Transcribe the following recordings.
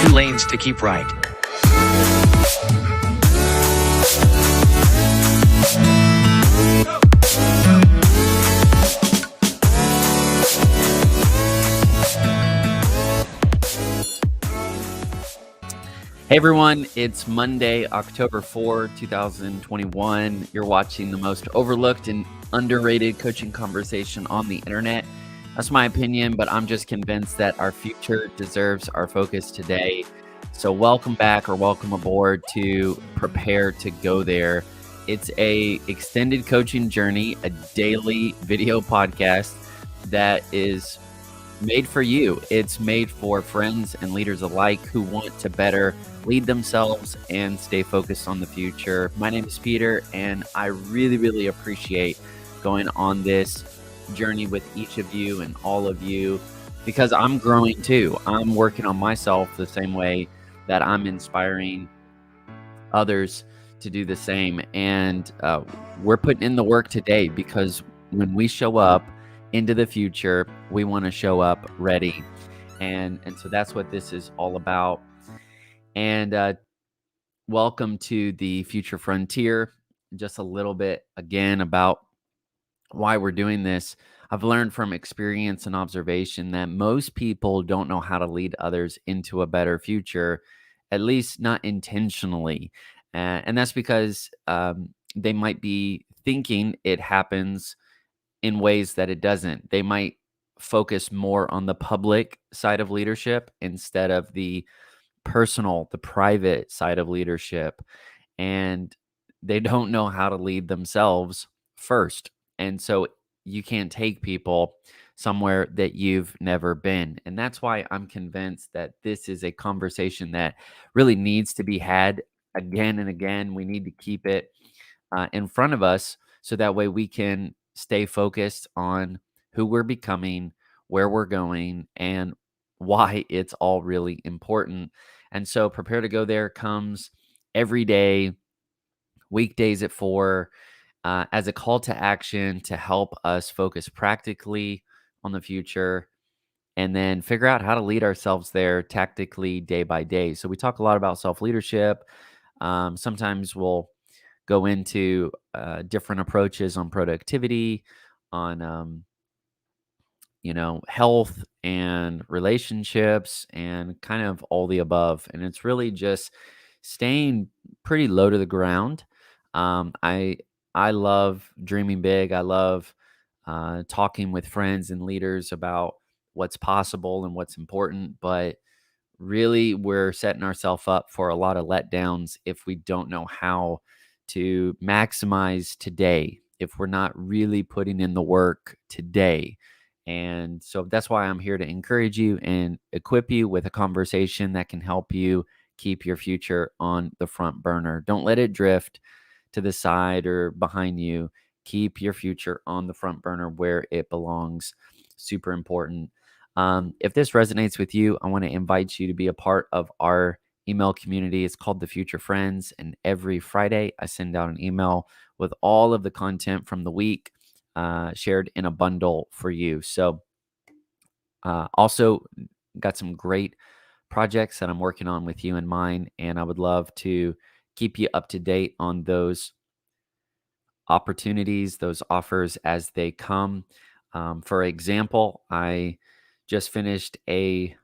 2 lanes to keep right. Hey everyone, it's Monday, October 4, 2021. You're watching the most overlooked and underrated coaching conversation on the internet. That's my opinion, but I'm just convinced that our future deserves our focus today. So welcome back or welcome aboard to Prepare to Go There. It's a extended coaching journey, a daily video podcast that is made for you. It's made for friends and leaders alike who want to better lead themselves and stay focused on the future. My name is Peter, and I really appreciate going on this journey with each of you and all of you because I'm growing too. I'm working on myself the same way that I'm inspiring others to do the same. And we're putting in the work today because when we show up into the future, we want to show up ready. And so that's what this is all about. And welcome to the Future Frontier. Just a little bit again about why we're doing this. I've learned from experience and observation that most people don't know how to lead others into a better future, at least not intentionally. And that's because they might be thinking it happens in ways that it doesn't. They might focus more on the public side of leadership instead of the personal, the private side of leadership. And they don't know how to lead themselves first. And so you can't take people somewhere that you've never been. And that's why I'm convinced that this is a conversation that really needs to be had again and again. We need to keep it in front of us so that way we can stay focused on who we're becoming, where we're going, and why it's all really important. And so Prepare to Go There comes every day, weekdays at 4, as a call to action to help us focus practically on the future and then figure out how to lead ourselves there tactically day by day. So we talk a lot about self-leadership. Sometimes we'll go into different approaches on productivity, on health and relationships, and kind of all the above. And it's really just staying pretty low to the ground. I love dreaming big. I love talking with friends and leaders about what's possible and what's important. But really, we're setting ourselves up for a lot of letdowns if we don't know how to maximize today, if we're not really putting in the work today. And so that's why I'm here to encourage you and equip you with a conversation that can help you keep your future on the front burner. Don't let it drift to the side or behind you. Keep your future on the front burner where it belongs. Super important. If this resonates with you, I want to invite you to be a part of our email community. It's called The Future Friends. And every Friday, I send out an email with all of the content from the week shared in a bundle for you. So also got some great projects that I'm working on with you in mind. And I would love to keep you up to date on those opportunities, those offers as they come. For example, I just finished a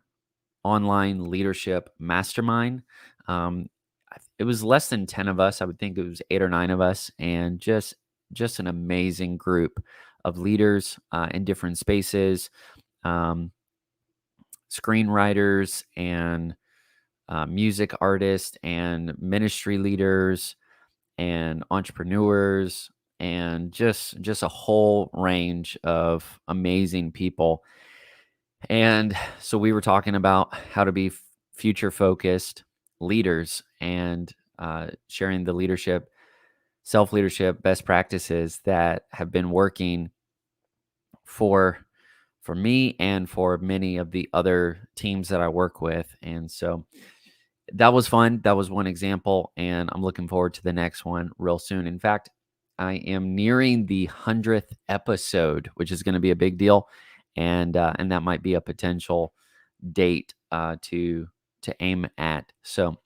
online leadership mastermind. It was less than 10 of us. I would think it was 8 or 9 of us, and just an amazing group of leaders in different spaces, screenwriters and music artists and ministry leaders and entrepreneurs and just a whole range of amazing people. And so we were talking about how to be future focused leaders and sharing the self-leadership best practices that have been working for me and for many of the other teams that I work with. And so that was fun. That was one example, and I'm looking forward to the next one real soon. In fact, I am nearing the 100th episode, which is going to be a big deal, and that might be a potential date to to aim at. So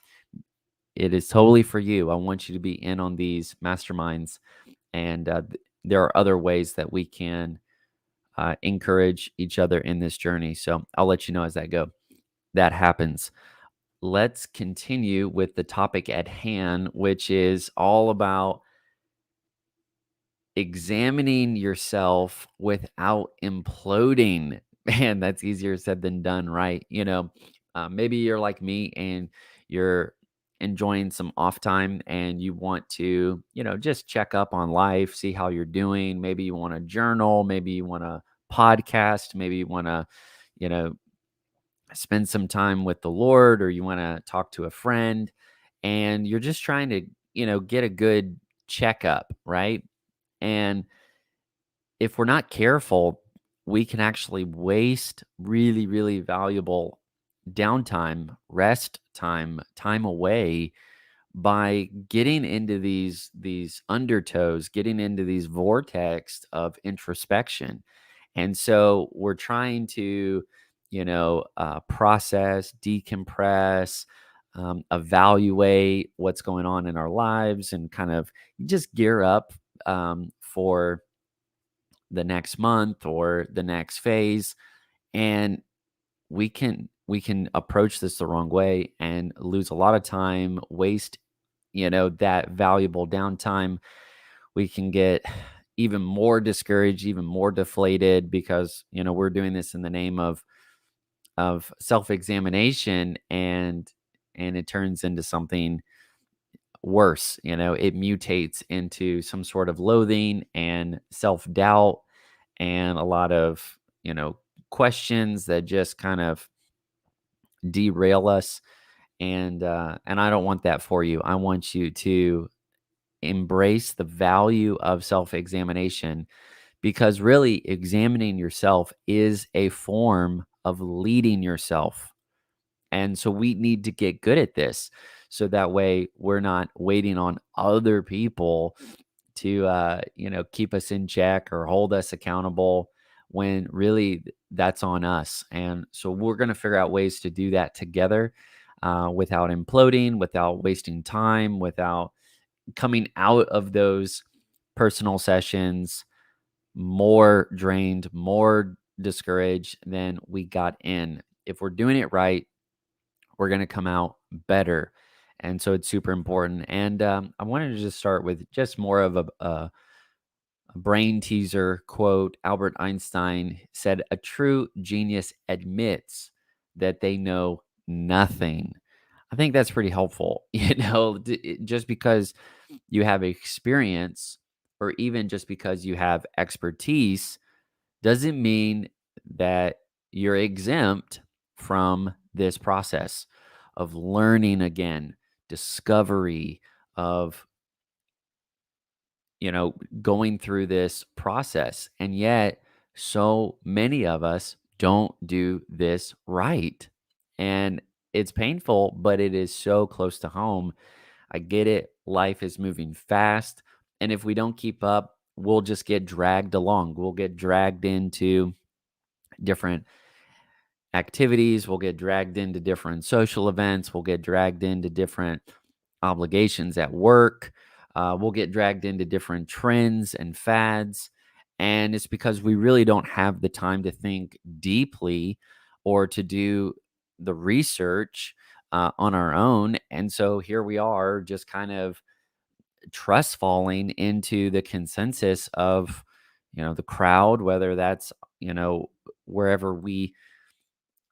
it is totally for you. I want you to be in on these masterminds, and there are other ways that we can encourage each other in this journey. So I'll let you know as that happens. Let's continue with the topic at hand, which is all about examining yourself without imploding. Man, that's easier said than done, right? Maybe you're like me and you're enjoying some off time and you want to, just check up on life, see how you're doing. Maybe you want to journal, maybe you want to podcast, maybe you want to, you know, spend some time with the Lord, or you want to talk to a friend, and you're just trying to, get a good checkup, right? And if we're not careful, we can actually waste really, really valuable downtime, rest time, time away by getting into these undertows, getting into these vortex of introspection. And so we're trying to, process, decompress, evaluate what's going on in our lives, and kind of just gear up for the next month or the next phase. And we can approach this the wrong way and lose a lot of time, waste, that valuable downtime. We can get even more discouraged, even more deflated, because we're doing this in the name of self-examination, and it turns into something worse. It mutates into some sort of loathing and self-doubt, and a lot of questions that just kind of derail us. And I don't want that for you. I want you to embrace the value of self-examination, because really examining yourself is a form of leading yourself. And so we need to get good at this, so that way we're not waiting on other people to keep us in check or hold us accountable, when really that's on us. And so we're going to figure out ways to do that together, without imploding, without wasting time, without coming out of those personal sessions more drained, more discouraged than we got in. If we're doing it right, we're going to come out better. And so it's super important. And I wanted to just start with just more of a brain teaser quote. Albert Einstein said, "A true genius admits that they know nothing." I think that's pretty helpful. Just because you have experience, or even just because you have expertise, doesn't mean that you're exempt from this process of learning again, discovery, of going through this process. And yet, so many of us don't do this right. And it's painful, but it is so close to home. I get it. Life is moving fast. And if we don't keep up, we'll just get dragged along. We'll get dragged into different activities. We'll get dragged into different social events. We'll get dragged into different obligations at work. We'll get dragged into different trends and fads. And it's because we really don't have the time to think deeply, or to do the research on our own. And so here we are, just kind of trust falling into the consensus of, the crowd, whether that's, wherever we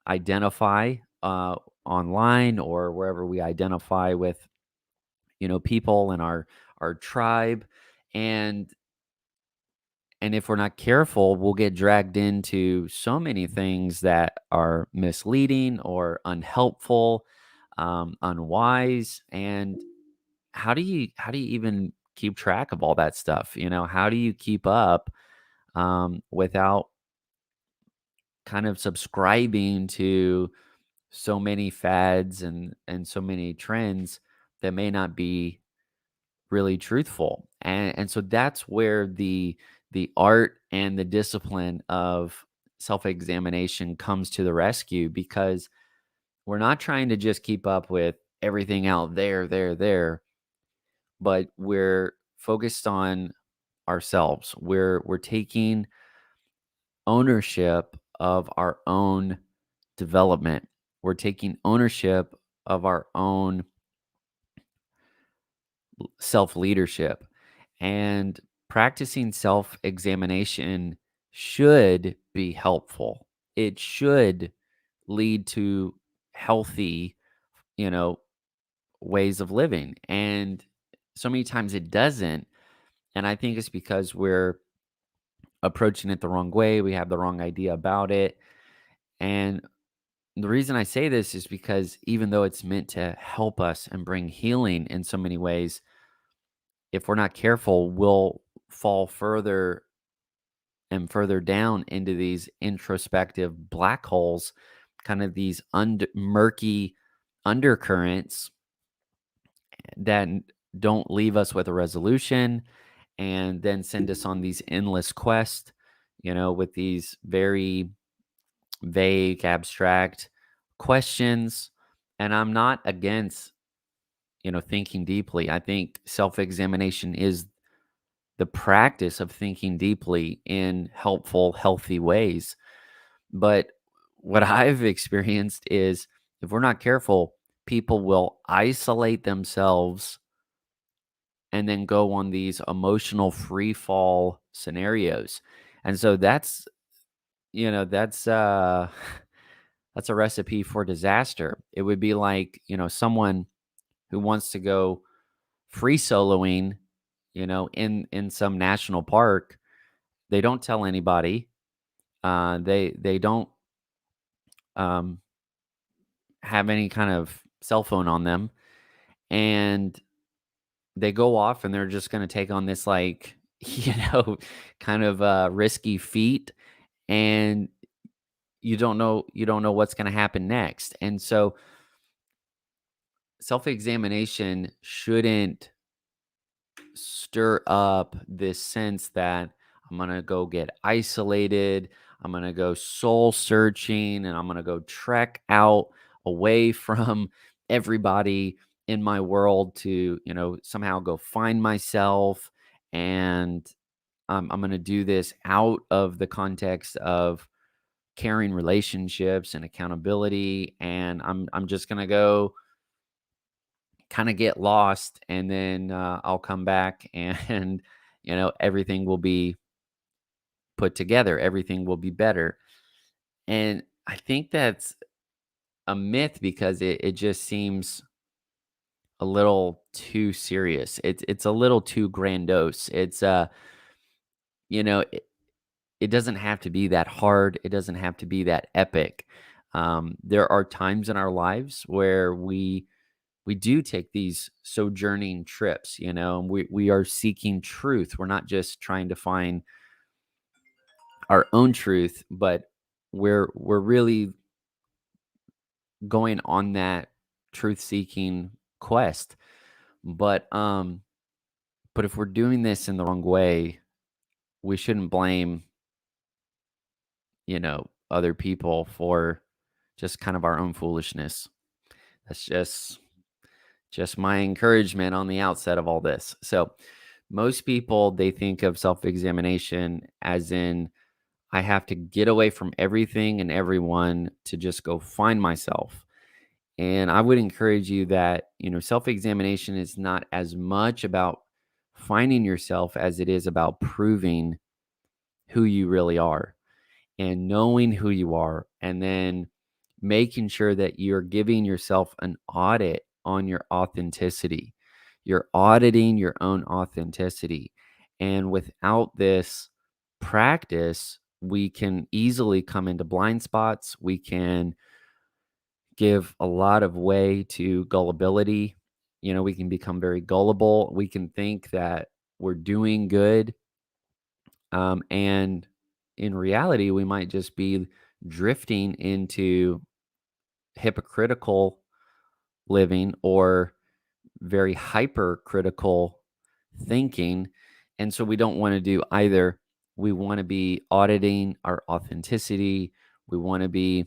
identify online, or wherever we identify with, people in our tribe. And and if we're not careful, we'll get dragged into so many things that are misleading or unhelpful, unwise. And how do you even keep track of all that stuff? How do you keep up without kind of subscribing to so many fads and so many trends that may not be really truthful? And so that's where the art and the discipline of self-examination comes to the rescue, because we're not trying to just keep up with everything out there, but we're focused on ourselves. We're taking ownership of our own development. We're taking ownership of our own self leadership. And practicing self examination should be helpful. It should lead to healthy, you know, ways of living. And so many times it doesn't. And I think it's because we're approaching it the wrong way. We have the wrong idea about it. And the reason I say this is because even though it's meant to help us and bring healing in so many ways, if we're not careful, we'll fall further and further down into these introspective black holes, kind of these murky undercurrents that don't leave us with a resolution and then send us on these endless quests, with these very vague, abstract questions. And I'm not against, thinking deeply. I think self examination is the practice of thinking deeply in helpful, healthy ways. But what I've experienced is if we're not careful, people will isolate themselves and then go on these emotional free fall scenarios. And so that's that's a recipe for disaster. It would be like, someone who wants to go free soloing, in some national park. They don't tell anybody. They don't um, have any kind of cell phone on them, and they go off and they're just going to take on this like kind of risky feat, and you don't know what's going to happen next. And so self examination shouldn't stir up this sense that I'm going to go get isolated. I'm going to go soul searching and I'm going to go trek out away from everybody in my world to, somehow go find myself. And I'm going to do this out of the context of caring relationships and accountability. And I'm just going to go kind of get lost, and then I'll come back and everything will be put together, everything will be better. And I think that's a myth because it just seems a little too serious. It's a little too grandiose. It's you know it, it doesn't have to be that hard, it doesn't have to be that epic. There are times in our lives where we do take these sojourning trips, and we are seeking truth. We're not just trying to find our own truth, but we're really going on that truth seeking quest. But if we're doing this in the wrong way, we shouldn't blame, other people for just kind of our own foolishness. That's just my encouragement on the outset of all this. So most people, they think of self-examination as in I have to get away from everything and everyone to just go find myself. And I would encourage you that, self-examination is not as much about finding yourself as it is about proving who you really are and knowing who you are, and then making sure that you're giving yourself an audit on your authenticity. You're auditing your own authenticity. And without this practice, we can easily come into blind spots. We can give a lot of way to gullibility. We can become very gullible. We can think that we're doing good. And in reality, we might just be drifting into hypocritical living or very hypercritical thinking. And so we don't want to do either. We want to be auditing our authenticity. We want to be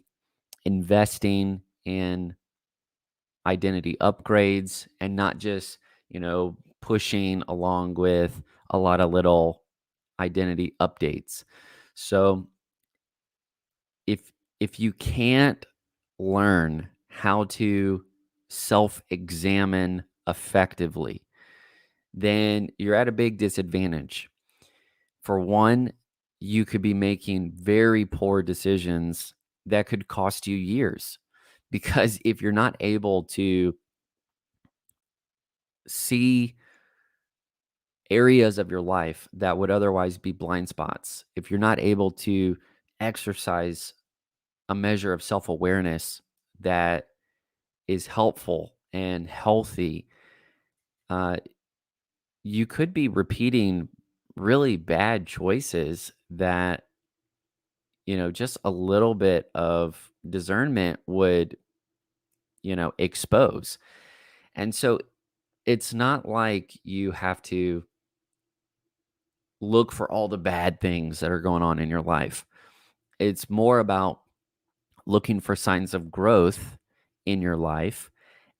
investing in identity upgrades and not just, pushing along with a lot of little identity updates. So if if you can't learn how to self-examine effectively, then you're at a big disadvantage. For one, you could be making very poor decisions that could cost you years. Because if you're not able to see areas of your life that would otherwise be blind spots, if you're not able to exercise a measure of self awareness that is helpful and healthy, uh, you could be repeating really bad choices that, just a little bit of discernment would, expose. And so it's not like you have to look for all the bad things that are going on in your life. It's more about looking for signs of growth in your life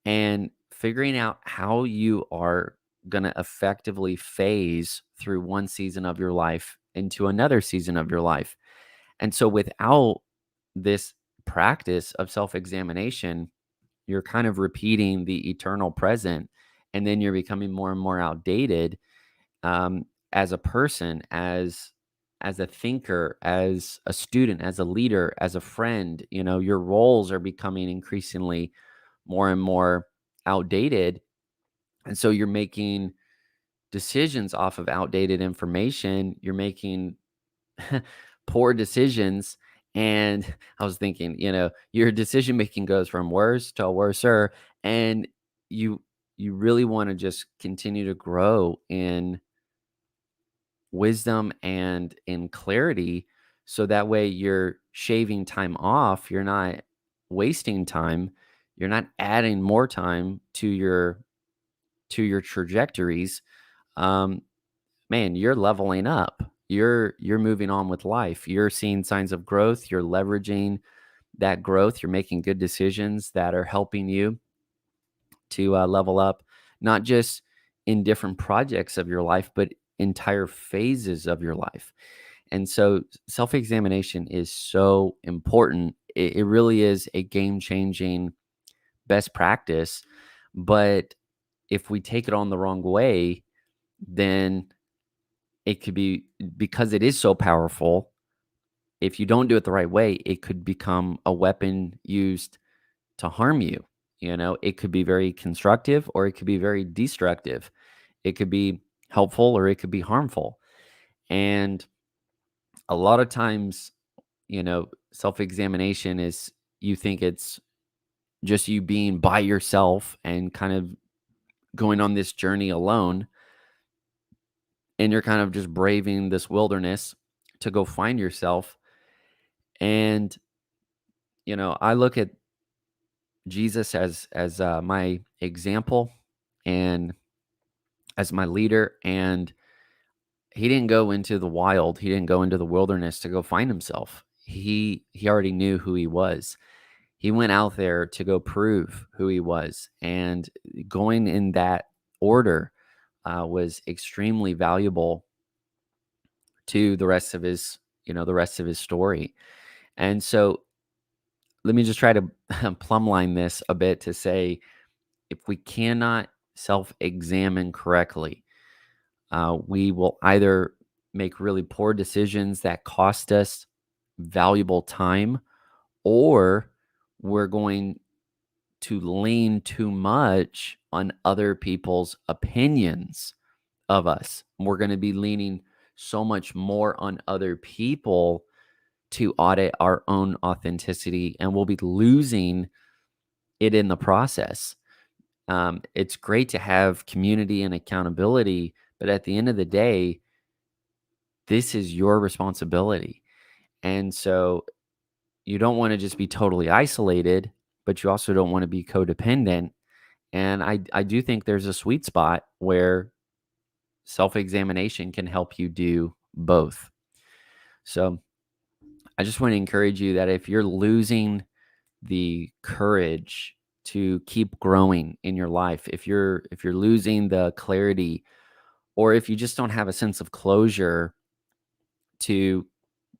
and figuring out how you are going to effectively phase through one season of your life into another season of your life. And so without this practice of self examination, you're kind of repeating the eternal present, and then you're becoming more and more outdated, as a person, as a thinker, as a student, as a leader, as a friend. Your roles are becoming increasingly more and more outdated, and so you're making decisions off of outdated information. You're making poor decisions. And I was thinking, your decision making goes from worse to worser, and you you really want to just continue to grow in wisdom and in clarity, so that way you're shaving time off, you're not wasting time, you're not adding more time to your trajectories. um Man, you're leveling up, you're moving on with life, you're seeing signs of growth, you're leveraging that growth, you're making good decisions that are helping you to level up, not just in different projects of your life, but entire phases of your life. And so self examination is so important. It really is a game changing best practice. But if we take it on the wrong way, then it could be, because it is so powerful. If you don't do it the right way, it could become a weapon used to harm you. It could be very constructive or it could be very destructive. It could be helpful or it could be harmful. And a lot of times, self examination is, you think it's just you being by yourself and kind of going on this journey alone. And you're kind of just braving this wilderness to go find yourself. And, I look at Jesus as my example and as my leader. And he didn't go into the wild. He didn't go into the wilderness to go find himself. He already knew who he was. He went out there to go prove who he was, and going in that order was extremely valuable to the rest of his story. And so, let me just try to plumb line this a bit to say, if we cannot self-examine correctly, we will either make really poor decisions that cost us valuable time, or we're going to lean too much on other people's opinions of us. We're going to be leaning so much more on other people to audit our own authenticity, and we'll be losing it in the process. It's great to have community and accountability, but at the end of the day, this is your responsibility. And so you don't want to just be totally isolated, but you also don't want to be codependent. And I do think there's a sweet spot where self examination can help you do both. So I just want to encourage you that if you're losing the courage to keep growing in your life, if you're losing the clarity, or if you just don't have a sense of closure to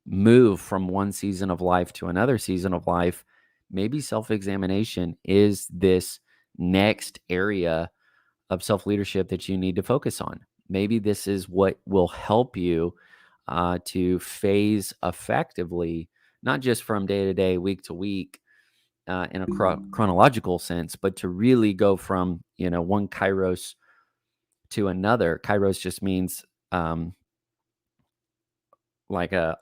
move from one season of life to another season of life, maybe self-examination is this next area of self-leadership that you need to focus on. Maybe this is what will help you to phase effectively, not just from day to day, week to week, in a chronological sense, but to really go from one kairos to another. Kairos just means um, like a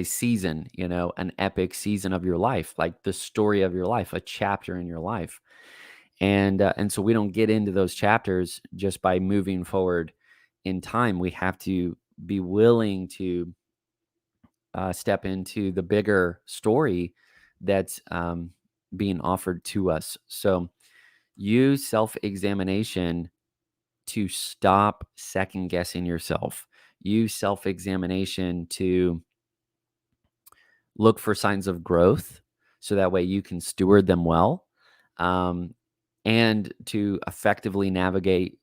season, an epic season of your life, like the story of your life, a chapter in your life. And so we don't get into those chapters just by moving forward in time. We have to be willing to step into the bigger story that's being offered to us. So use self-examination to stop second guessing yourself. Use self-examination to look for signs of growth so that way you can steward them well, um, and to effectively navigate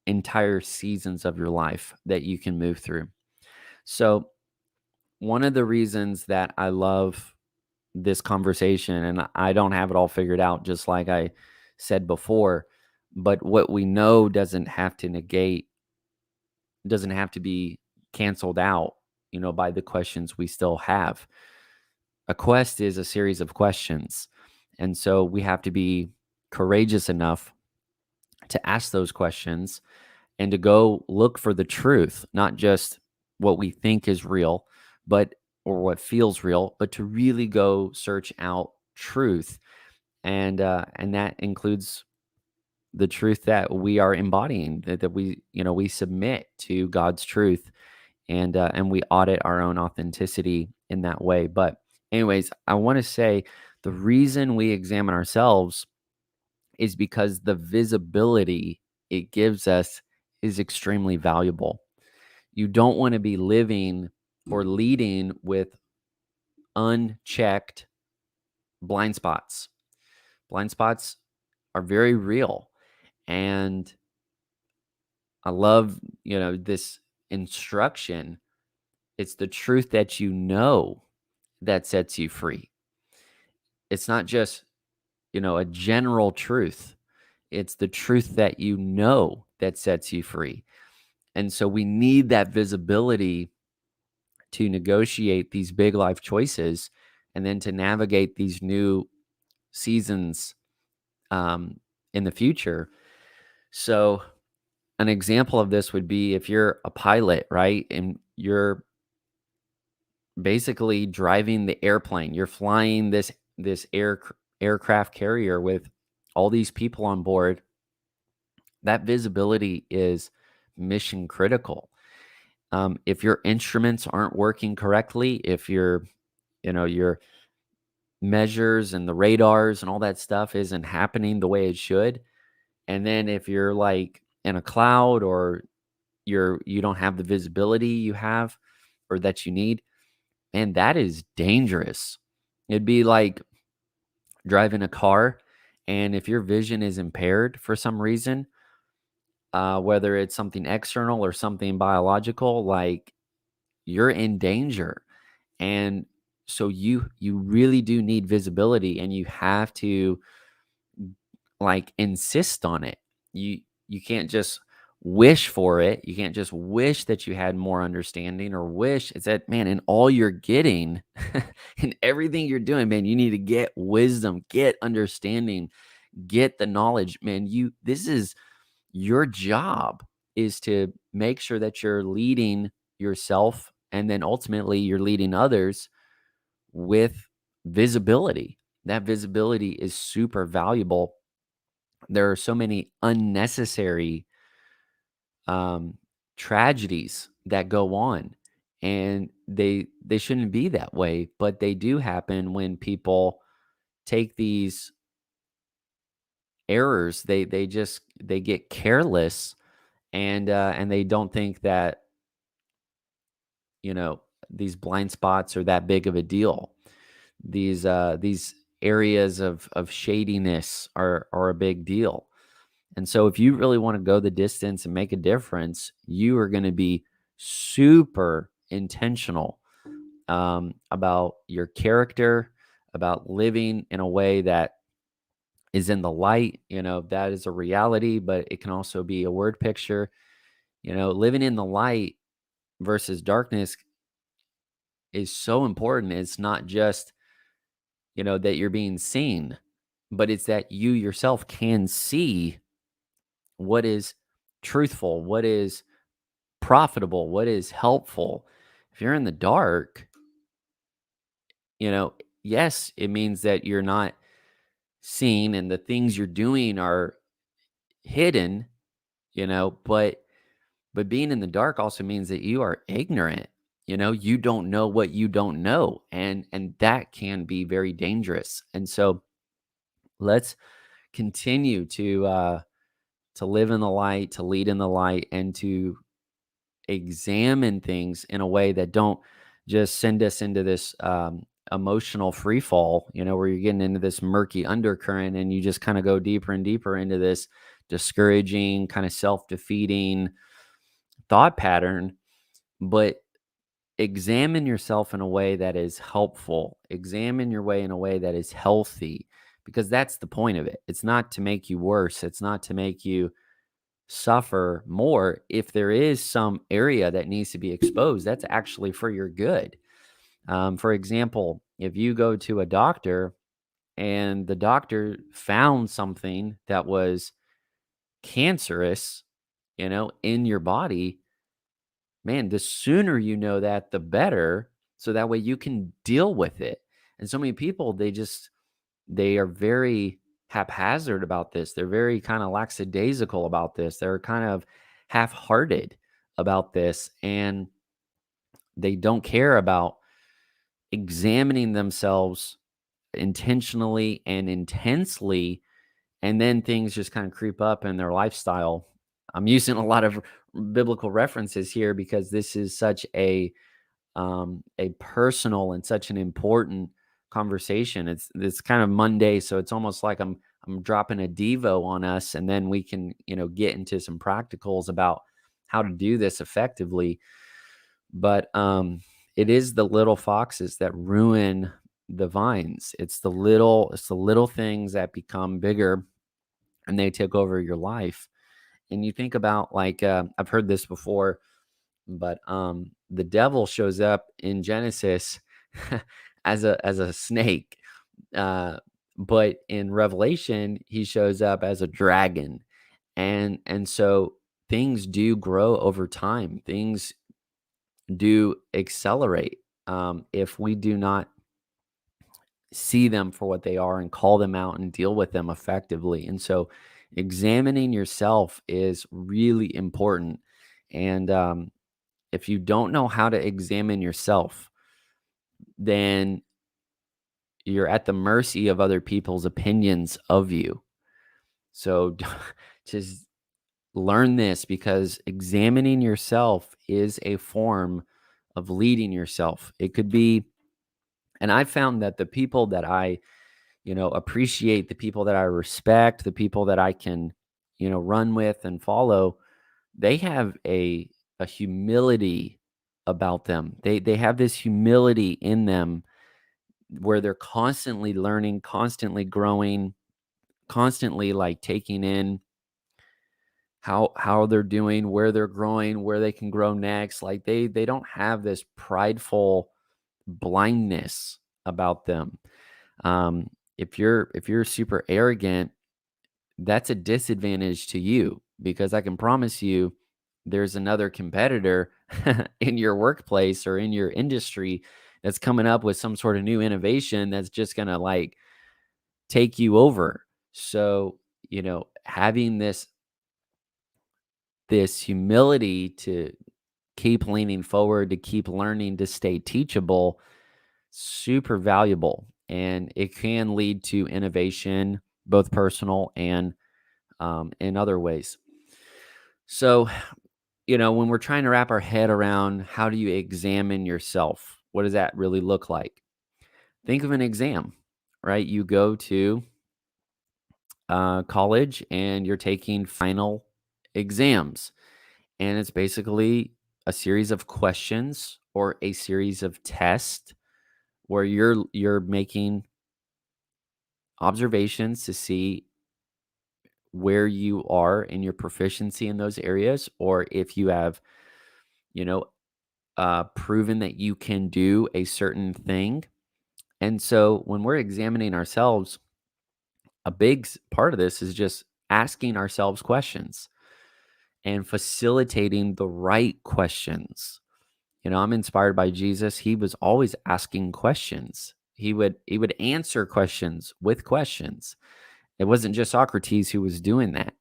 entire seasons of your life that you can move through. So, one of the reasons that I love this conversation, and I don't have it all figured out, just like I said before, but what we know doesn't have to be canceled out, by the questions we still have. A quest is a series of questions. And so we have to be courageous enough to ask those questions and to go look for the truth, not just what we think is real, but or what feels real, but to really go search out truth. And that includes the truth that we are embodying, that we submit to God's truth, and we audit our own authenticity in that way. But anyways, I want to say the reason we examine ourselves is because the visibility it gives us is extremely valuable. You don't want to be living or leading with unchecked blind spots. Blind spots are very real. And I love, this instruction. It's the truth that that sets you free. It's not just, a general truth. It's the truth that that sets you free. And so we need that visibility to negotiate these big life choices and then to navigate these new seasons in the future. So, an example of this would be if you're a pilot, right? And you're basically driving the airplane. You're flying this aircraft carrier with all these people on board. That visibility is mission critical. If your instruments aren't working correctly, if your measures and the radars and all that stuff isn't happening the way it should, and then if you're like in a cloud, or you don't have the visibility you have or that you need, and that is dangerous. It'd be like driving a car, and if your vision is impaired for some reason, whether it's something external or something biological, like, you're in danger. And so you really do need visibility, and you have to, like, insist on it. You can't just wish for it. You can't just wish that you had more understanding, or wish. It's that, man, in all you're getting in everything you're doing, man, you need to get wisdom, get understanding, get the knowledge, man. This is your job, is to make sure that you're leading yourself, and then ultimately you're leading others with visibility. That visibility is super valuable. There are so many unnecessary um, tragedies that go on, and they shouldn't be that way, but they do happen when people take these errors. They get careless, and they don't think that these blind spots are that big of a deal. These areas of shadiness are a big deal. And so if you really want to go the distance and make a difference, you are going to be super intentional about your character, about living in a way that is in the light. That is a reality, but it can also be a word picture. Living in the light versus darkness is so important. It's not just, that you're being seen, but it's that you yourself can see what is truthful, what is profitable, what is helpful. If you're in the dark, you know, yes, it means that you're not seen and the things you're doing are hidden, but being in the dark also means that you are ignorant. You don't know what you don't know, and that can be very dangerous. And so let's continue to live in the light, to lead in the light, and to examine things in a way that don't just send us into this emotional free fall, where you're getting into this murky undercurrent and you just kind of go deeper and deeper into this discouraging, kind of self-defeating thought pattern. But examine yourself in a way that is helpful. Examine your way in a way that is healthy, because that's the point of it. It's not to make you worse. It's not to make you suffer more. If there is some area that needs to be exposed, that's actually for your good. For example, if you go to a doctor and the doctor found something that was cancerous, in your body, man, the sooner you know that, the better. So that way you can deal with it. And so many people, they are very haphazard about this. They're very kind of lackadaisical about this. They're kind of half-hearted about this, and they don't care about examining themselves intentionally and intensely, and then things just kind of creep up in their lifestyle. I'm using a lot of biblical references here because this is such a personal and such an important conversation. It's kind of Monday, so it's almost like I'm dropping a devo on us, and then we can get into some practicals about how to do this effectively. But it is the little foxes that ruin the vines. It's the little things that become bigger and they take over your life. And you think about, like, I've heard this before, but the devil shows up in Genesis as a snake, uh, but in Revelation he shows up as a dragon, and so things do grow over time. Things do accelerate if we do not see them for what they are and call them out and deal with them effectively. And so examining yourself is really important. And if you don't know how to examine yourself, then you're at the mercy of other people's opinions of you. So just learn this, because examining yourself is a form of leading yourself. It could be, and I found that the people that I, appreciate, the people that I respect, the people that I can, run with and follow, they have a humility about them. They have this humility in them where they're constantly learning, constantly growing, constantly like taking in how they're doing, where they're growing, where they can grow next. Like they don't have this prideful blindness about them. If you're super arrogant, that's a disadvantage to you, because I can promise you there's another competitor in your workplace or in your industry that's coming up with some sort of new innovation that's just going to like take you over. So, having this humility to keep leaning forward, to keep learning, to stay teachable, super valuable, and it can lead to innovation, both personal and in other ways. So, when we're trying to wrap our head around how do you examine yourself, what does that really look like? Think of an exam, right? You go to college and you're taking final exams, and it's basically a series of questions or a series of tests where you're making observations to see where you are in your proficiency in those areas, or if you have, you know, proven that you can do a certain thing. And so when we're examining ourselves, a big part of this is just asking ourselves questions and facilitating the right questions. I'm inspired by Jesus. He was always asking questions. He would answer questions with questions. It wasn't just Socrates who was doing that.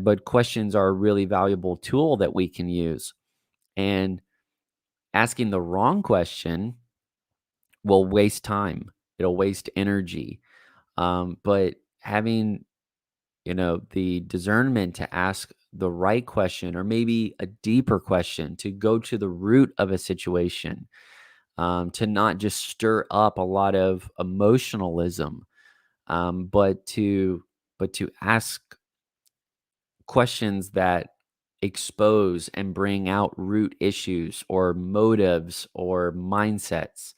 But questions are a really valuable tool that we can use. And asking the wrong question will waste time. It'll waste energy. But having, the discernment to ask the right question, or maybe a deeper question, to go to the root of a situation, to not just stir up a lot of emotionalism, but to ask questions that expose and bring out root issues or motives or mindsets.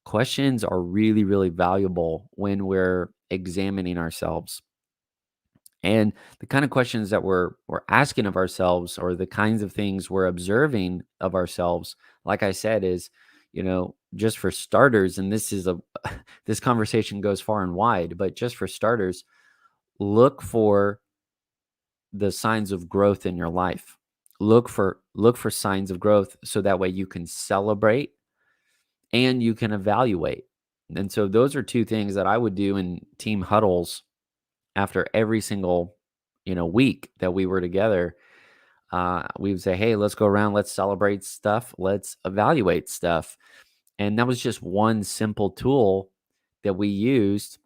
Questions are really, really valuable when we're examining ourselves. And the kind of questions that we're asking of ourselves, or the kinds of things we're observing of ourselves, like I said, is, just for starters, and this is a this conversation goes far and wide, but just for starters, look for the signs of growth in your life. Look for signs of growth, so that way you can celebrate and you can evaluate. And so those are two things that I would do in team huddles after every single, week that we were together. We would say, hey, let's go around, let's celebrate stuff, let's evaluate stuff. And that was just one simple tool that we used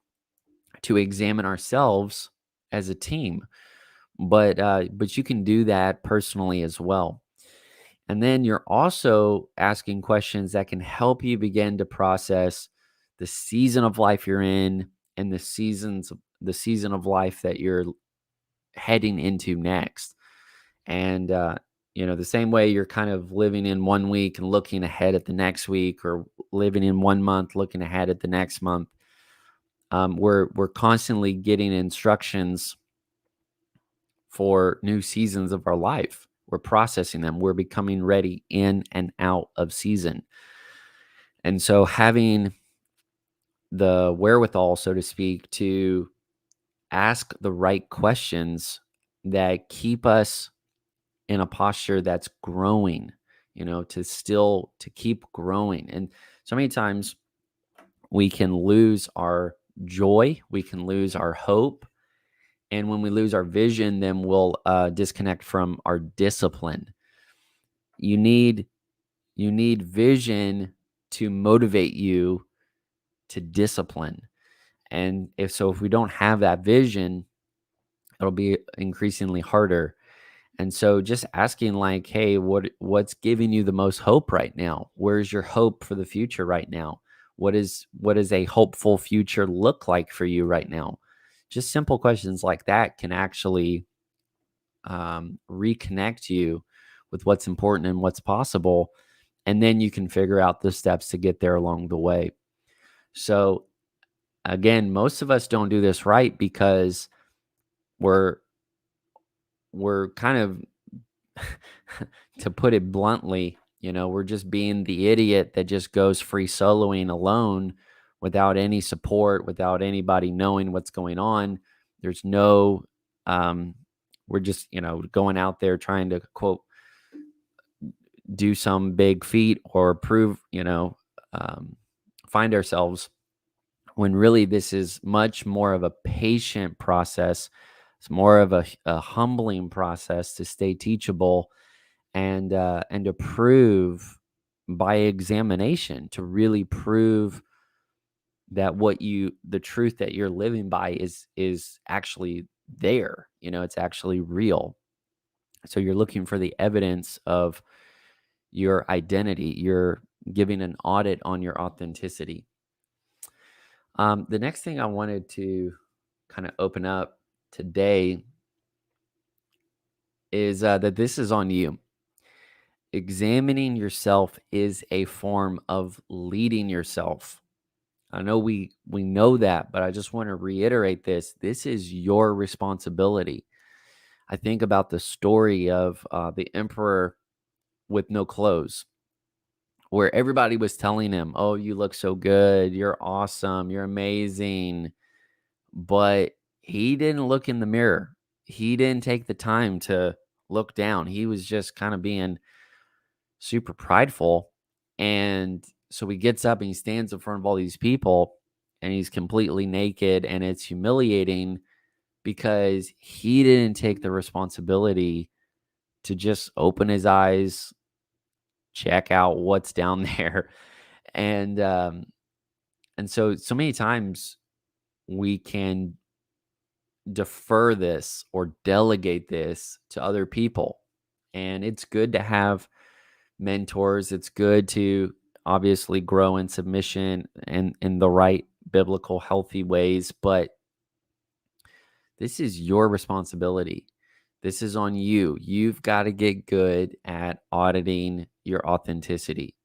to examine ourselves as a team. But you can do that personally as well. And then you're also asking questions that can help you begin to process the season of life you're in, and the season of life that you're heading into next. And the same way you're kind of living in one week and looking ahead at the next week, or living in one month looking ahead at the next month. We're constantly getting instructions for new seasons of our life. We're processing them. We're becoming ready in and out of season. And so having the wherewithal, so to speak, to ask the right questions that keep us in a posture that's growing, to keep growing. And so many times we can lose our joy, we can lose our hope. And when we lose our vision, then we'll disconnect from our discipline. You need vision to motivate you to discipline. And if we don't have that vision, it'll be increasingly harder. And so just asking, like, hey, what's giving you the most hope right now? Where's your hope for the future right now? What is a hopeful future look like for you right now? Just simple questions like that can actually reconnect you with what's important and what's possible. And then you can figure out the steps to get there along the way. So again, most of us don't do this right because we're kind of to put it bluntly, we're just being the idiot that just goes free soloing alone without any support, without anybody knowing what's going on. There's no, we're just, going out there trying to, quote, do some big feat or prove, find ourselves, when really this is much more of a patient process. It's more of a humbling process to stay teachable, and to prove by examination, to really prove that the truth that you're living by is actually there. It's actually real. So you're looking for the evidence of your identity. You're giving an audit on your authenticity. The next thing I wanted to kind of open up today is that this is on you. Examining yourself is a form of leading yourself. I know we know that, but I just want to reiterate this. This is your responsibility. I think about the story of the emperor with no clothes, where everybody was telling him, "Oh, you look so good. You're awesome. You're amazing." But he didn't look in the mirror. He didn't take the time to look down. He was just kind of being super prideful. And so he gets up and he stands in front of all these people and he's completely naked, and it's humiliating because he didn't take the responsibility to just open his eyes, check out what's down there. And so many times we can defer this or delegate this to other people. And it's good to have mentors. It's good to obviously grow in submission and in the right biblical, healthy ways. But this is your responsibility. This is on you. You've got to get good at auditing your authenticity.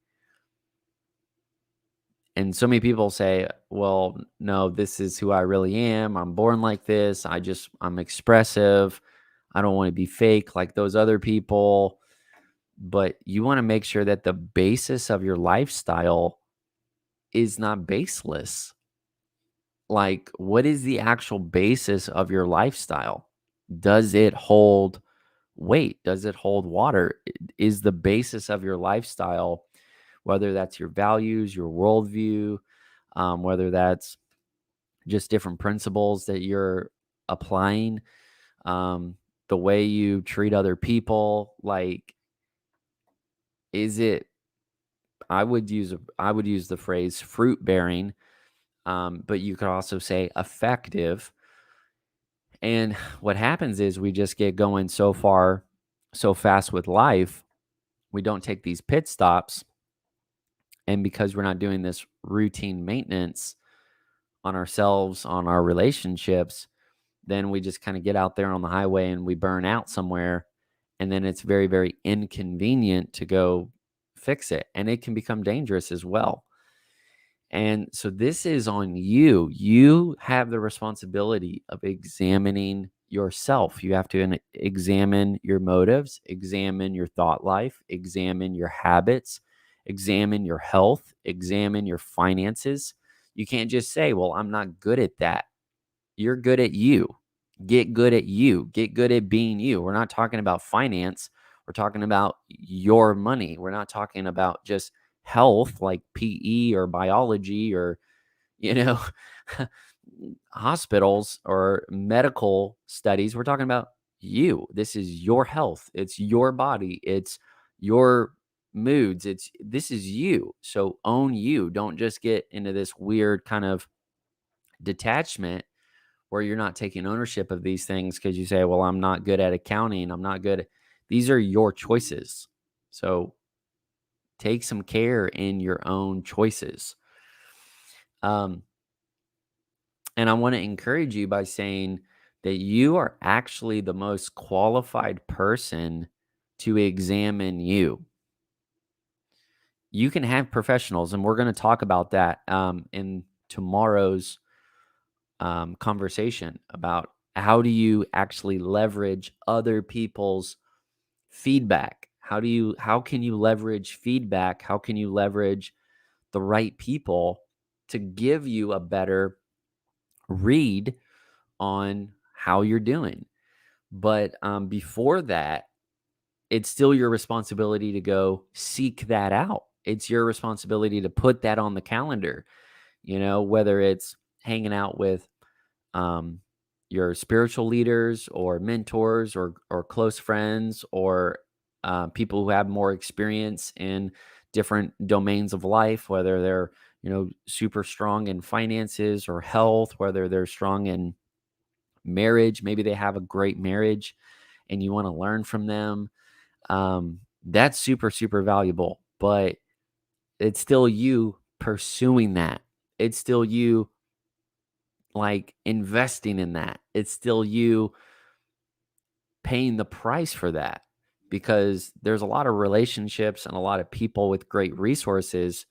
And so many people say, well, no, this is who I really am. I'm born like this. I'm expressive. I don't want to be fake like those other people. But you want to make sure that the basis of your lifestyle is not baseless. Like, what is the actual basis of your lifestyle? Does it hold weight? Does it hold water? Is the basis of your lifestyle, whether that's your values, your worldview, whether that's just different principles that you're applying, um, the way you treat other people, like, is it, I would use the phrase fruit bearing, but you could also say effective. And what happens is we just get going so far, so fast with life, we don't take these pit stops. And because we're not doing this routine maintenance on ourselves, on our relationships, then we just kind of get out there on the highway and we burn out somewhere. And then it's very, very inconvenient to go fix it. And it can become dangerous as well. And so this is on you. You have the responsibility of examining yourself. You have to examine your motives, examine your thought life, examine your habits, examine your health, examine your finances. You can't just say, well, I'm not good at that. You're good at you. Get good at you. Get good at being you. We're not talking about finance. We're talking about your money. We're not talking about just health like PE or biology or, you know, hospitals or medical studies. We're talking about you. This is your health. It's your body. It's your moods. This is you. So own you. Don't just get into this weird kind of detachment where you're not taking ownership of these things because you say, well, I'm not good at accounting. I'm not good. These are your choices. So take some care in your own choices. Um, and I want to encourage you by saying that you are actually the most qualified person to examine you. You can have professionals, and we're going to talk about that in tomorrow's conversation about how do you actually leverage other people's feedback. How can you leverage feedback? How can you leverage the right people to give you a better read on how you're doing? But before that, it's still your responsibility to go seek that out. It's your responsibility to put that on the calendar, whether it's hanging out with um, your spiritual leaders or mentors or close friends or people who have more experience in different domains of life, whether they're super strong in finances or health, whether they're strong in marriage, maybe they have a great marriage and you want to learn from them. That's super, super valuable, but it's still you pursuing that. It's still you like investing in that. It's still you paying the price for that, because there's a lot of relationships and a lot of people with great resources,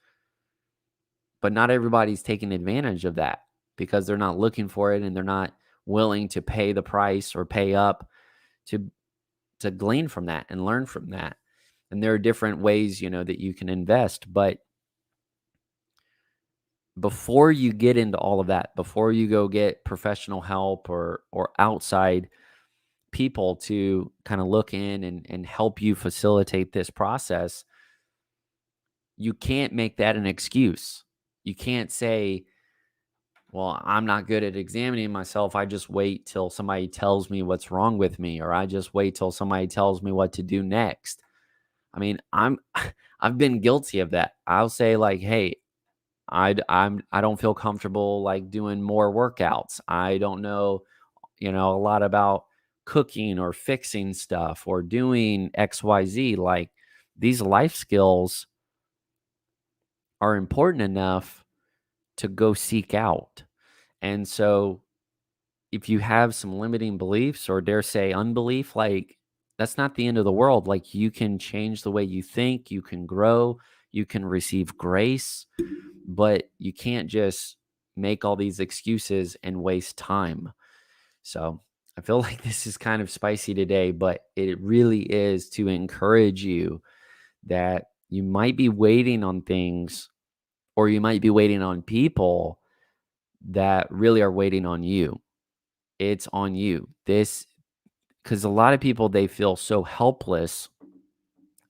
but not everybody's taking advantage of that because they're not looking for it and they're not willing to pay the price or pay up to glean from that and learn from that. And there are different ways, that you can invest, but before you get into all of that, before you go get professional help or outside people to kind of look in and help you facilitate this process, you can't make that an excuse. You can't say, well, I'm not good at examining myself. I just wait till somebody tells me what's wrong with me, or I just wait till somebody tells me what to do next. I mean, I've been guilty of that. I'll say like, hey, I don't feel comfortable like doing more workouts. I don't know, a lot about cooking or fixing stuff or doing XYZ. Like, these life skills are important enough to go seek out. And so if you have some limiting beliefs, or dare say unbelief, like, that's not the end of the world. Like, you can change the way you think, you can grow, you can receive grace, but you can't just make all these excuses and waste time. So I feel like this is kind of spicy today, but it really is to encourage you that you might be waiting on things, or you might be waiting on people that really are waiting on you. It's on you. Because a lot of people, they feel so helpless,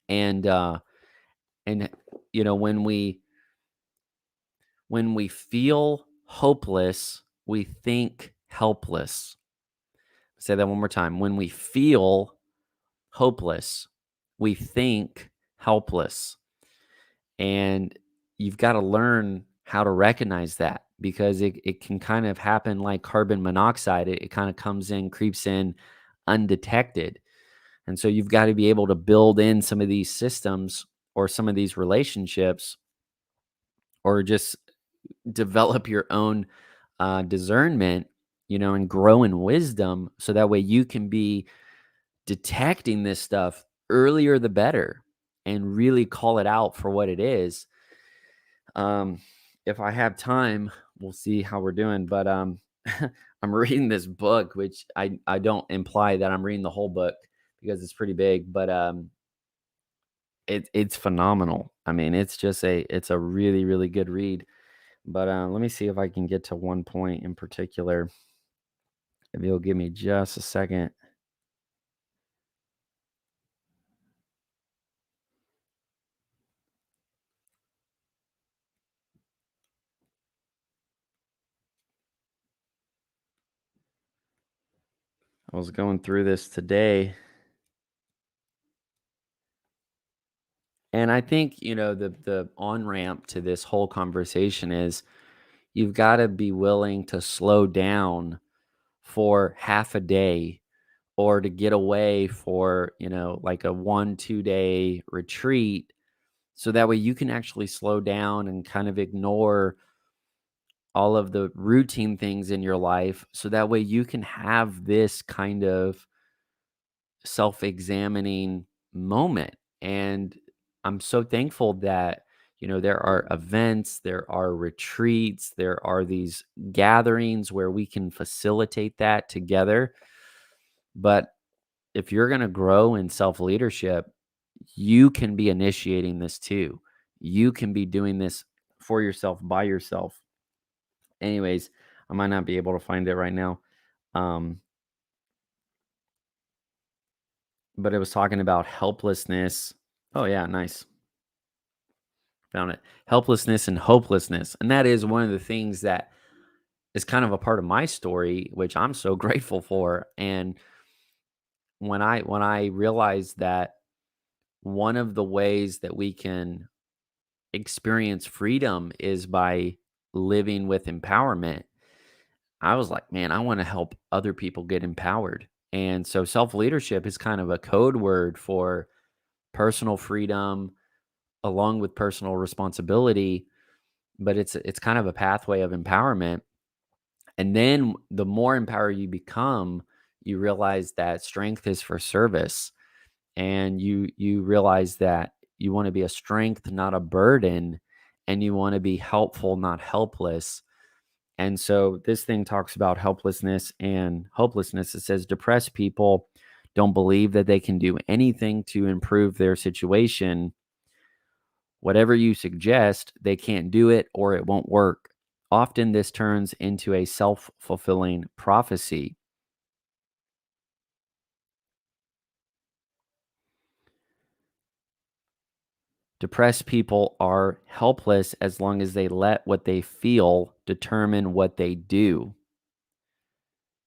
and and when we feel hopeless, we think helpless. Say that one more time. When we feel hopeless, we think helpless. And you've got to learn how to recognize that, because it can kind of happen like carbon monoxide. It kind of comes in, creeps in undetected. And so you've got to be able to build in some of these systems or some of these relationships, or just develop your own discernment, and grow in wisdom, so that way you can be detecting this stuff earlier the better, and really call it out for what it is. Um, if I have time, we'll see how we're doing. But I'm reading this book, which I don't imply that I'm reading the whole book because it's pretty big, but it's phenomenal. I mean, it's a really, really good read. But let me see if I can get to one point in particular. If you'll give me just a second. I was going through this today, and I think, the on-ramp to this whole conversation is you've got to be willing to slow down for half a day, or to get away for, like a 1-2 day retreat, so that way you can actually slow down and kind of ignore all of the routine things in your life, so that way you can have this kind of self-examining moment. And I'm so thankful that, there are events, there are retreats, there are these gatherings where we can facilitate that together. But if you're going to grow in self-leadership, you can be initiating this too. You can be doing this for yourself, by yourself. Anyways, I might not be able to find it right now. Um, but it was talking about helplessness. Oh, yeah, nice. Found it. Helplessness and hopelessness. And that is one of the things that is kind of a part of my story, which I'm so grateful for. And when I realized that one of the ways that we can experience freedom is by living with empowerment, I was like, man, I want to help other people get empowered. And so self leadership is kind of a code word for personal freedom along with personal responsibility, but it's kind of a pathway of empowerment. And then the more empowered you become, you realize that strength is for service, and you realize that you want to be a strength, not a burden, and you want to be helpful, not helpless. And so this thing talks about helplessness and hopelessness. It says depressed people don't believe that they can do anything to improve their situation. Whatever you suggest, they can't do it or it won't work. Often this turns into a self-fulfilling prophecy. Depressed people are helpless as long as they let what they feel determine what they do.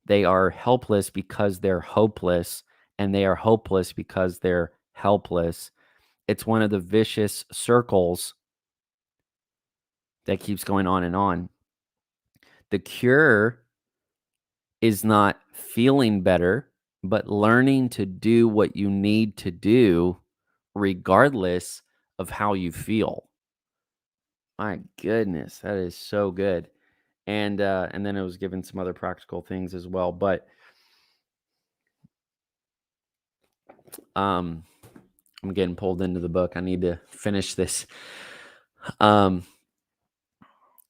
They are helpless because they're hopeless, and they are hopeless because they're helpless. It's one of the vicious circles that keeps going on and on. The cure is not feeling better, but learning to do what you need to do regardless of how you feel. My goodness, that is so good. And then it was given some other practical things as well. But um I'm getting pulled into the book. I need to finish this. Um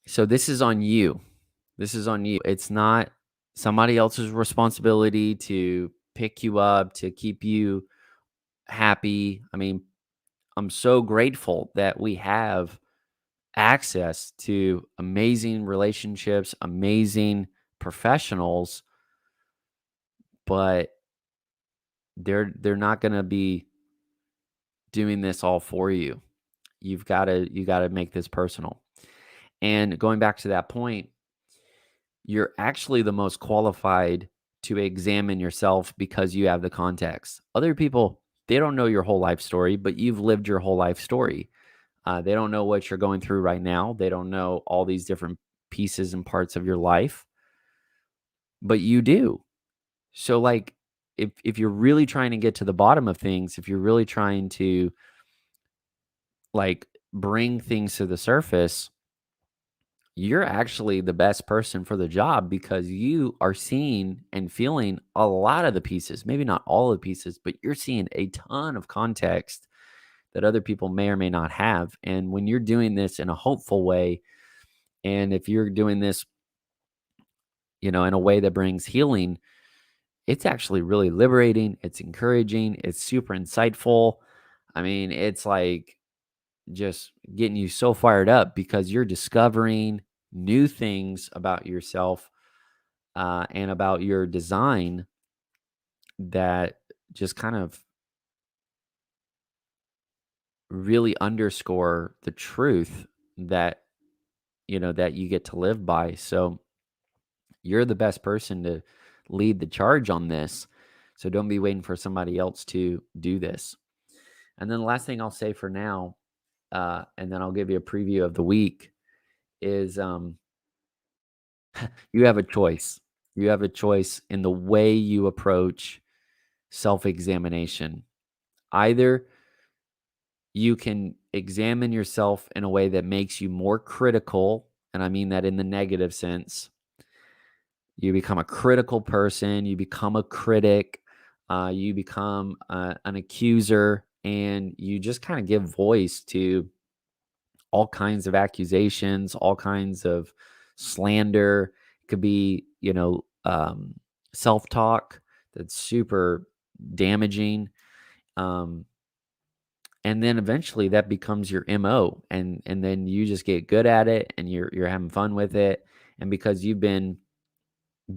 so this is on you. This is on you. It's not somebody else's responsibility to pick you up, to keep you happy. I mean, I'm so grateful that we have access to amazing relationships, amazing professionals, but they're not going to be doing this all for you. You got to make this personal. And going back to that point, you're actually the most qualified to examine yourself because you have the context. Other people, they don't know your whole life story, but you've lived your whole life story. They don't know what you're going through right now. They don't know all these different pieces and parts of your life, but you do. So, like, if you're really trying to get to the bottom of things, if you're really trying to like bring things to the surface, you're actually the best person for the job because you are seeing and feeling a lot of the pieces, maybe not all of the pieces, but you're seeing a ton of context that other people may or may not have. And when you're doing this in a hopeful way, and if you're doing this, in a way that brings healing, it's actually really liberating. It's encouraging. It's super insightful. I mean, it's like just getting you so fired up because you're discovering new things about yourself and about your design that just kind of really underscore the truth that that you get to live by. So you're the best person to lead the charge on this. So don't be waiting for somebody else to do this. And then the last thing I'll say for now, and then I'll give you a preview of the week, is you have a choice. You have a choice in the way you approach self examination. Either you can examine yourself in a way that makes you more critical, and I mean that in the negative sense. You become a critical person, you become a critic, you become an accuser, and you just kind of give voice to all kinds of accusations, all kinds of slander. It could be, self talk that's super damaging. Um, and then eventually that becomes your MO, and then you just get good at it, and you're having fun with it. And because you've been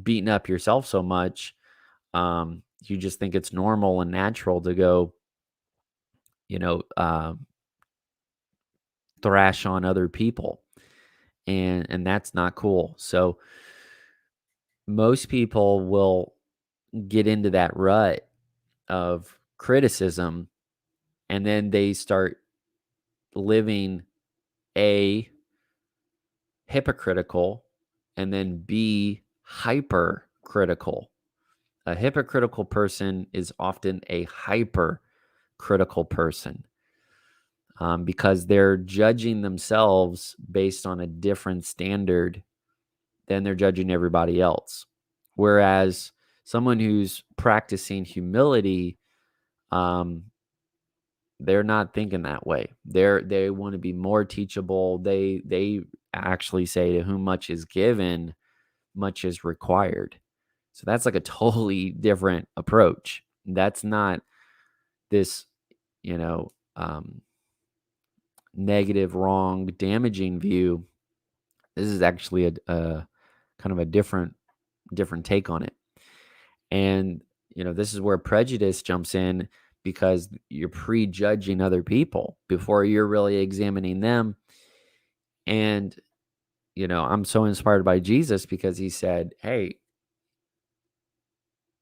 beating up yourself so much, you just think it's normal and natural to go, you know, uh, thrash on other people, and that's not cool. So most people will get into that rut of criticism, and then they start living A, hypocritical, and then B, hypercritical. A hypocritical person is often a hypercritical person, because they're judging themselves based on a different standard then they're judging everybody else. Whereas someone who's practicing humility, um, they're not thinking that way. They want to be more teachable. They actually say, to whom much is given, much is required. So that's like a totally different approach. That's not this, you know, negative, wrong, damaging view. This is actually a kind of a different take on it. And this is where prejudice jumps in, because you're prejudging other people before you're really examining them. And I'm so inspired by Jesus, because he said, hey,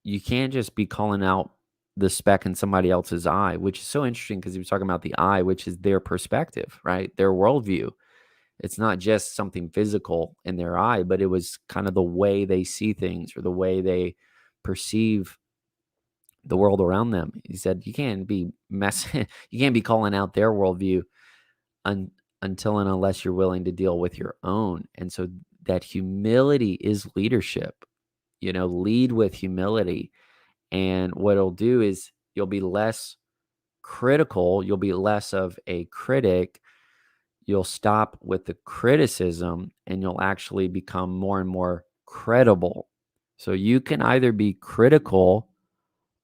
you can't just be calling out the speck in somebody else's eye, which is so interesting, because he was talking about the eye, which is their perspective, right? Their worldview. It's not just something physical in their eye, but it was kind of the way they see things, or the way they perceive the world around them. He said, you can't be you can't be calling out their worldview until and unless you're willing to deal with your own. And so that humility is leadership. Lead with humility. And what it'll do is you'll be less critical. You'll be less of a critic. You'll stop with the criticism, and you'll actually become more and more credible. So you can either be critical,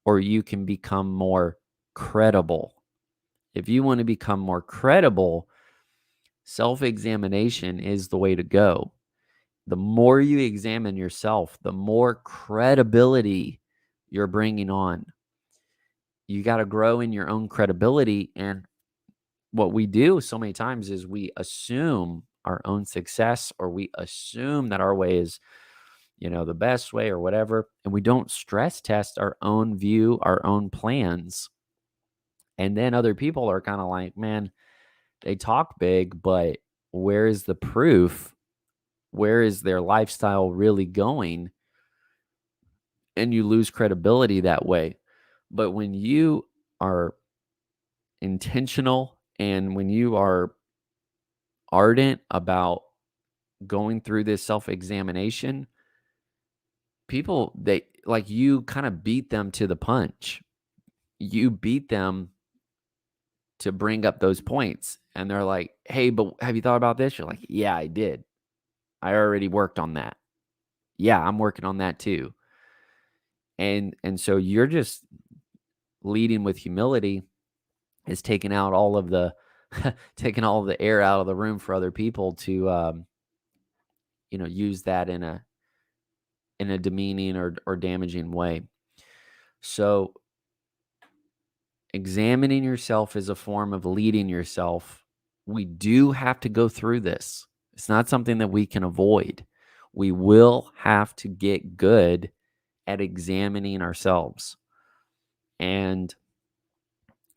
or you can become more credible. If you want to become more credible, self-examination is the way to go. The more you examine yourself, the more credibility you're bringing on. You got to grow in your own credibility. And what we do so many times is we assume our own success, or we assume that our way is, the best way, or whatever. And we don't stress test our own view, our own plans. And then other people are kind of like, man, they talk big, but where is the proof? Where is their lifestyle really going? And you lose credibility that way. But when you are intentional, and when you are ardent about going through this self-examination, people, they like, you kind of beat them to the punch. You beat them to bring up those points. And they're like, hey, but have you thought about this? You're like, yeah, I did. I already worked on that. Yeah, I'm working on that too. And so you're just leading with humility, is taking out all of the taking all of the air out of the room for other people to use that in a demeaning or damaging way. So examining yourself is a form of leading yourself. We do have to go through this. It's not something that we can avoid. We will have to get good at examining ourselves. And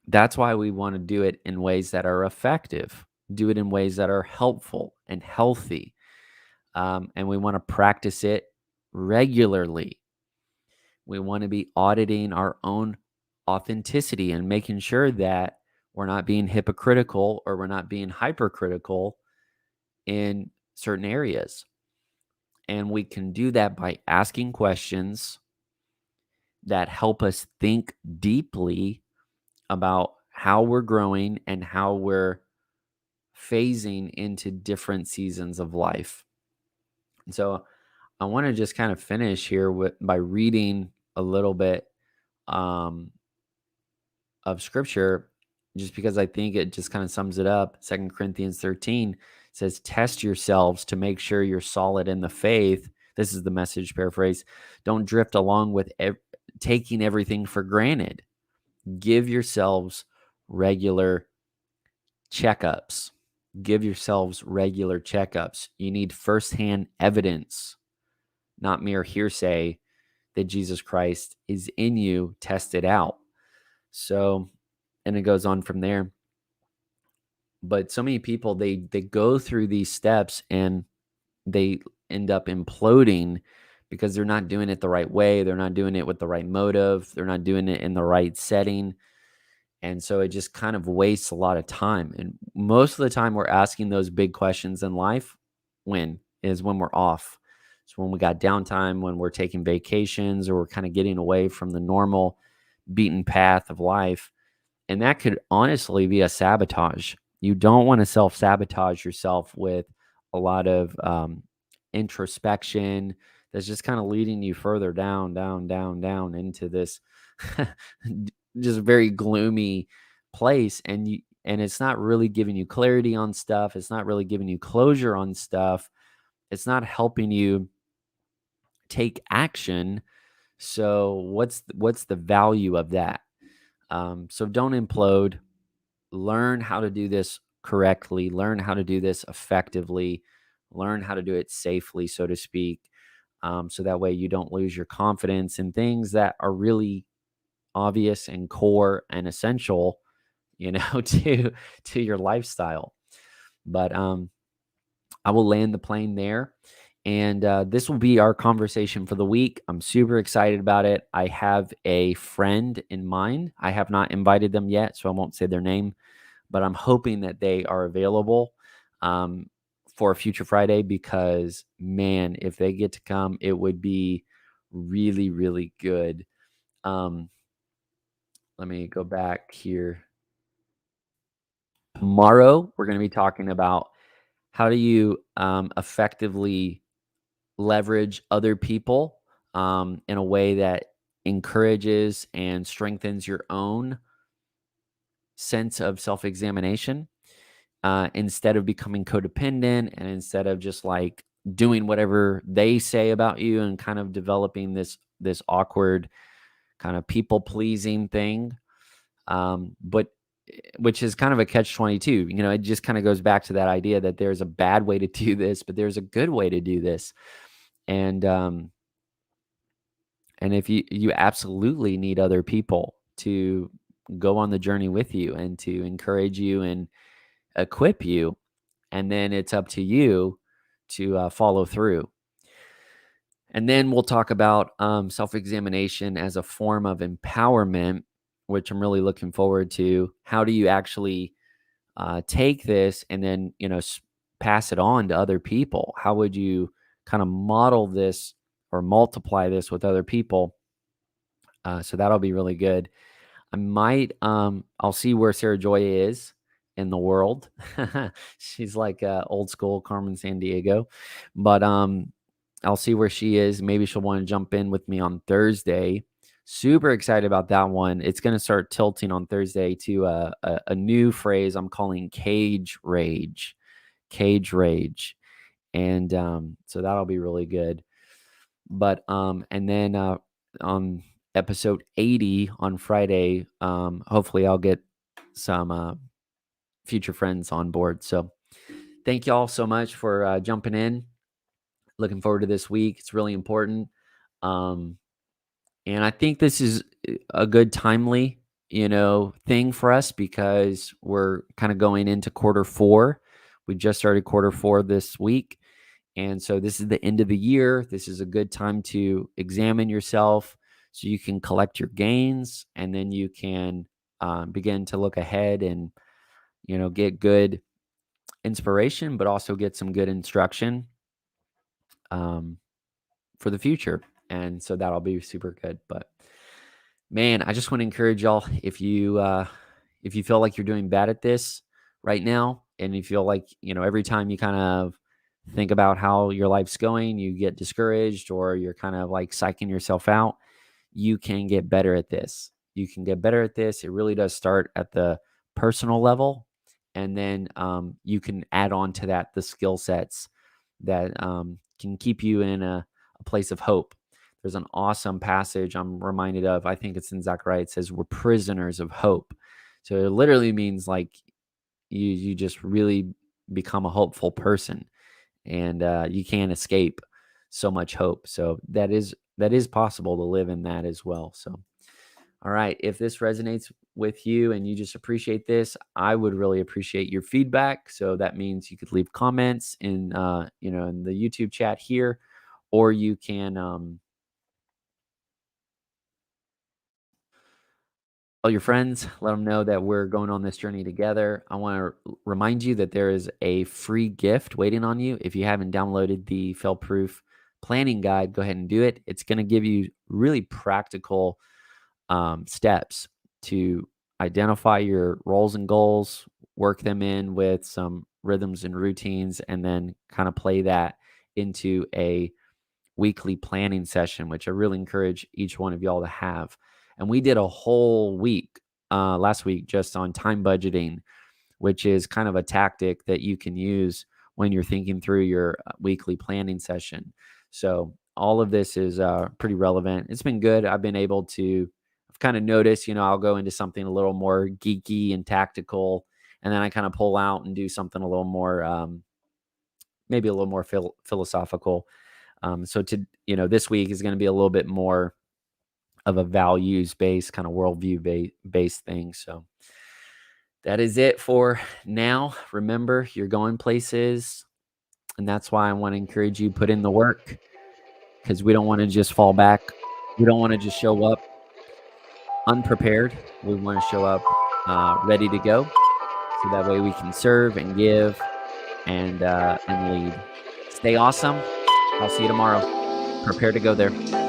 that's why we want to do it in ways that are effective, do it in ways that are helpful and healthy. And we want to practice it regularly. We want to be auditing our own authenticity and making sure that we're not being hypocritical, or we're not being hypercritical in certain areas. And we can do that by asking questions that help us think deeply about how we're growing and how we're phasing into different seasons of life. And so I want to just kind of finish here by reading a little bit of scripture, just because I think it just kind of sums it up. 2 Corinthians 13 says, test yourselves to make sure you're solid in the faith. This is the Message paraphrase. Don't drift along with taking everything for granted. Give yourselves regular checkups. Give yourselves regular checkups. You need firsthand evidence, not mere hearsay, that Jesus Christ is in you. Test it out. So, and it goes on from there. But so many people, they go through these steps, and they end up imploding because they're not doing it the right way. They're not doing it with the right motive. They're not doing it in the right setting. And so it just kind of wastes a lot of time. And most of the time we're asking those big questions in life when we're off. So when we got downtime, when we're taking vacations or we're kind of getting away from the normal beaten path of life, and that could honestly be a sabotage. You don't want to self sabotage yourself with a lot of introspection that's just kind of leading you further down, down, down, down into this just very gloomy place. And it's not really giving you clarity on stuff. It's not really giving you closure on stuff. It's not helping you take action. So what's the value of that? So don't implode. Learn how to do this correctly, learn how to do this effectively, learn how to do it safely, so to speak. So that way you don't lose your confidence in things that are really obvious and core and essential, to your lifestyle. But I will land the plane there. And this will be our conversation for the week. I'm super excited about it. I have a friend in mind. I have not invited them yet, so I won't say their name, but I'm hoping that they are available um, for a future Friday because, man, if they get to come, it would be really, really good. Um, Let me go back here. Tomorrow, we're going to be talking about how do you effectively leverage other people in a way that encourages and strengthens your own sense of self examination instead of becoming codependent and instead of just like doing whatever they say about you and kind of developing this awkward kind of people pleasing thing. But which is kind of a catch 22. It just kind of goes back to that idea that there's a bad way to do this, but there's a good way to do this. And if you absolutely need other people to go on the journey with you and to encourage you and equip you, and then it's up to you to follow through. And then we'll talk about self-examination as a form of empowerment, which I'm really looking forward to. How do you actually take this and then pass it on to other people? How would you kind of model this or multiply this with other people? So that'll be really good. I'll see where Sarah Joy is in the world. She's like old school Carmen San Diego, but I'll see where she is. Maybe she'll want to jump in with me on Thursday. Super excited about that one. It's going to start tilting on Thursday to a new phrase I'm calling cage rage. Cage rage. And so that'll be really good. But and then on episode 80 on Friday, hopefully I'll get some future friends on board. So thank you all so much for jumping in. Looking forward to this week. It's really important. Um, and I think this is a good timely, thing for us because we're kind of going into quarter four. We just started quarter four this week. And so this is the end of the year. This is a good time to examine yourself so you can collect your gains and then you can begin to look ahead and, get good inspiration, but also get some good instruction for the future. And so that'll be super good. But man, I just want to encourage y'all if you feel like you're doing bad at this right now, and you feel like, every time you kind of think about how your life's going, you get discouraged or you're kind of like psyching yourself out, you can get better at this. You can get better at this. It really does start at the personal level. And then you can add on to that the skill sets that can keep you in a place of hope. There's an awesome passage I'm reminded of. I think it's in Zechariah. It says, we're prisoners of hope. So it literally means like you just really become a hopeful person and you can't escape so much hope. So that is possible to live in that as well. So, all right, if this resonates with you and you just appreciate this, I would really appreciate your feedback. So that means you could leave comments in in the YouTube chat here, or you can tell your friends, let them know that we're going on this journey together. I want to remind you that there is a free gift waiting on you if you haven't downloaded the Fail Proof planning guide, go ahead and do it. It's going to give you really practical steps to identify your roles and goals, work them in with some rhythms and routines, and then kind of play that into a weekly planning session, which I really encourage each one of y'all to have. And we did a whole week last week just on time budgeting, which is kind of a tactic that you can use when you're thinking through your weekly planning session. So all of this is pretty relevant. It's been good. I've been able to, I've kind of noticed, I'll go into something a little more geeky and tactical, and then I kind of pull out and do something a little more, maybe a little more philosophical. So this week is going to be a little bit more of a values-based kind of worldview-based thing. So that is it for now. Remember, you're going places, and that's why I want to encourage you, put in the work, because we don't want to just fall back. We don't want to just show up unprepared. We want to show up ready to go, so that way we can serve and give and lead. Stay awesome. I'll see you tomorrow. Prepare to go there.